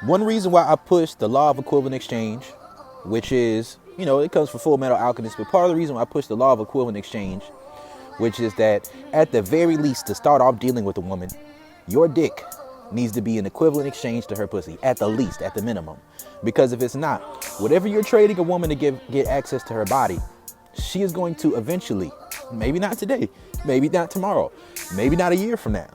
One reason why I push the law of equivalent exchange, which is, it comes from Full Metal Alchemist, but part of the reason why I push the law of equivalent exchange, which is that at the very least, to start off dealing with a woman, your dick needs to be an equivalent exchange to her pussy, at the least, at the minimum. Because if it's not, whatever you're trading a woman to get access to her body, she is going to eventually, maybe not today, maybe not tomorrow, maybe not a year from now,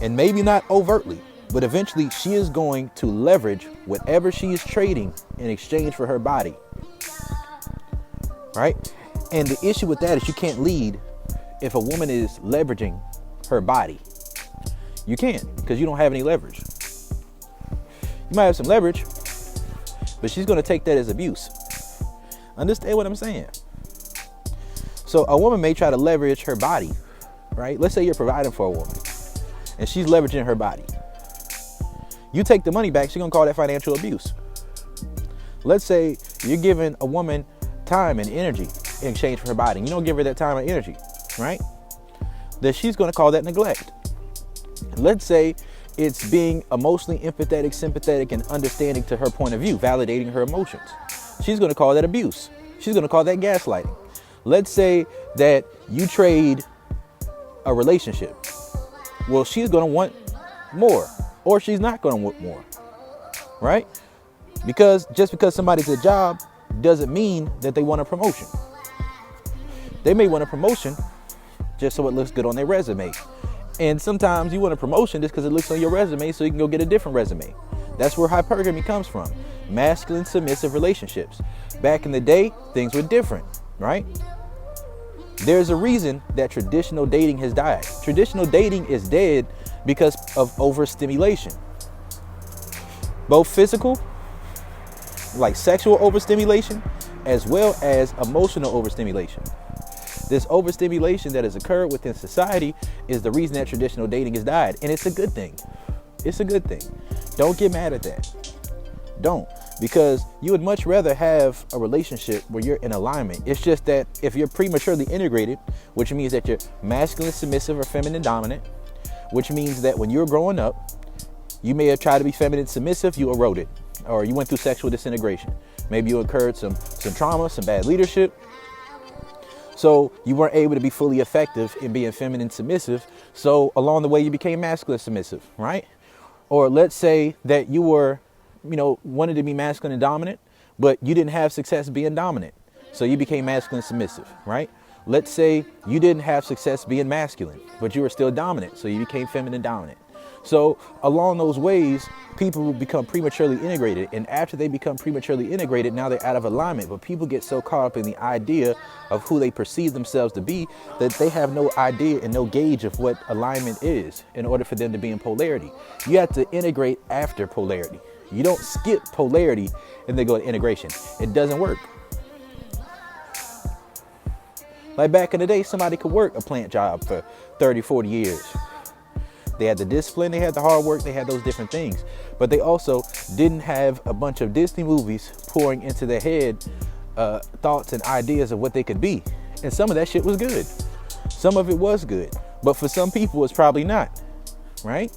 and maybe not overtly, but eventually she is going to leverage whatever she is trading in exchange for her body. Right? And the issue with that is you can't lead if a woman is leveraging her body. You can't, because you don't have any leverage. You might have some leverage, but she's going to take that as abuse. Understand what I'm saying? So a woman may try to leverage her body, right? Let's say you're providing for a woman and she's leveraging her body. You take the money back, she's going to call that financial abuse. Let's say you're giving a woman time and energy in exchange for her body, and you don't give her that time and energy, right? Then she's going to call that neglect. Let's say it's being emotionally empathetic, sympathetic, and understanding to her point of view, validating her emotions. She's going to call that abuse. She's going to call that gaslighting. Let's say that you trade a relationship. Well, she's going to want more, or she's not going to want more, right? Because just because somebody's a job doesn't mean that they want a promotion. They may want a promotion just so it looks good on their resume. And sometimes you want a promotion just because it looks on your resume so you can go get a different resume. That's where hypergamy comes from. Masculine submissive relationships. Back in the day, things were different, right? There's a reason that traditional dating has died. Traditional dating is dead because of overstimulation. Both physical, like sexual overstimulation, as well as emotional overstimulation. This overstimulation that has occurred within society is the reason that traditional dating has died. And it's a good thing. It's a good thing. Don't get mad at that. Don't. Because you would much rather have a relationship where you're in alignment. It's just that if you're prematurely integrated, which means that you're masculine submissive or feminine dominant, which means that when you're growing up, you may have tried to be feminine submissive, you eroded, or you went through sexual disintegration. Maybe you incurred some trauma, some bad leadership. So you weren't able to be fully effective in being feminine submissive. So along the way, you became masculine submissive, right? Or let's say that you were, wanted to be masculine and dominant, but you didn't have success being dominant. So you became masculine submissive, right? Let's say you didn't have success being masculine, but you were still dominant. So you became feminine dominant. So along those ways, people will become prematurely integrated. And after they become prematurely integrated, now they're out of alignment. But people get so caught up in the idea of who they perceive themselves to be that they have no idea and no gauge of what alignment is in order for them to be in polarity. You have to integrate after polarity. You don't skip polarity and then go to integration. It doesn't work. Like back in the day, somebody could work a plant job for 30, 40 years. They had the discipline, they had the hard work, they had those different things. But they also didn't have a bunch of Disney movies pouring into their head thoughts and ideas of what they could be. And some of that shit was good. Some of it was good. But for some people, it's probably not, right?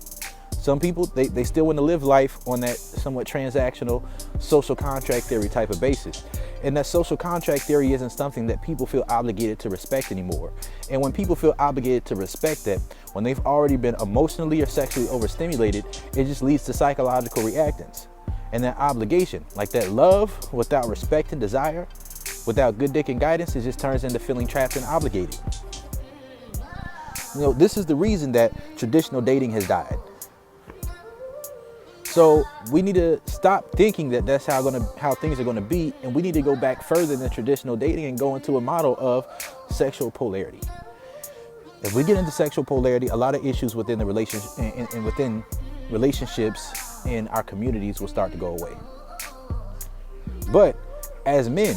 Some people, they still want to live life on that somewhat transactional social contract theory type of basis. And that social contract theory isn't something that people feel obligated to respect anymore. And when people feel obligated to respect that, when they've already been emotionally or sexually overstimulated, it just leads to psychological reactance. And that obligation, like that love without respect and desire, without good dick and guidance, it just turns into feeling trapped and obligated. This is the reason that traditional dating has died. So we need to stop thinking that that's how things are going to be, and we need to go back further than traditional dating and go into a model of sexual polarity. If we get into sexual polarity, a lot of issues within the relationship and within relationships in our communities will start to go away. But as men,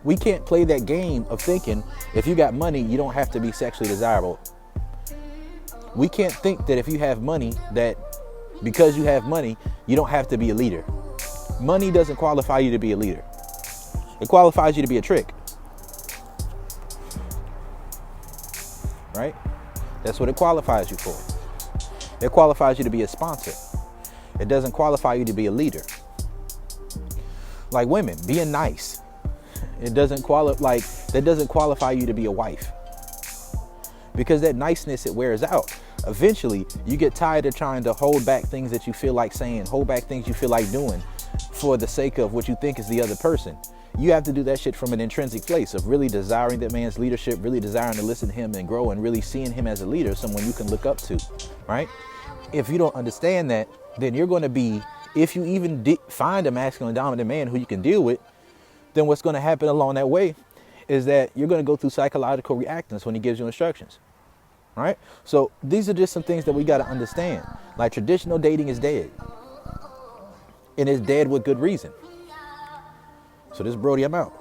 we can't play that game of thinking if you got money, you don't have to be sexually desirable. We can't think that if you have money, that because you have money, you don't have to be a leader. Money doesn't qualify you to be a leader. It qualifies you to be a trick. Right? That's what it qualifies you for. It qualifies you to be a sponsor. It doesn't qualify you to be a leader. Like women, being nice. It doesn't qualify you to be a wife. Because that niceness, it wears out. Eventually, you get tired of trying to hold back things that you feel like saying, hold back things you feel like doing for the sake of what you think is the other person. You have to do that shit from an intrinsic place of really desiring that man's leadership, really desiring to listen to him and grow, and really seeing him as a leader, someone you can look up to, right? If you don't understand that, then you're going to be, if you even find a masculine dominant man who you can deal with, then what's going to happen along that way is that you're going to go through psychological reactance when he gives you instructions, right? So these are just some things that we got to understand. Like, traditional dating is dead, and it's dead with good reason. So this is Brody, I'm out.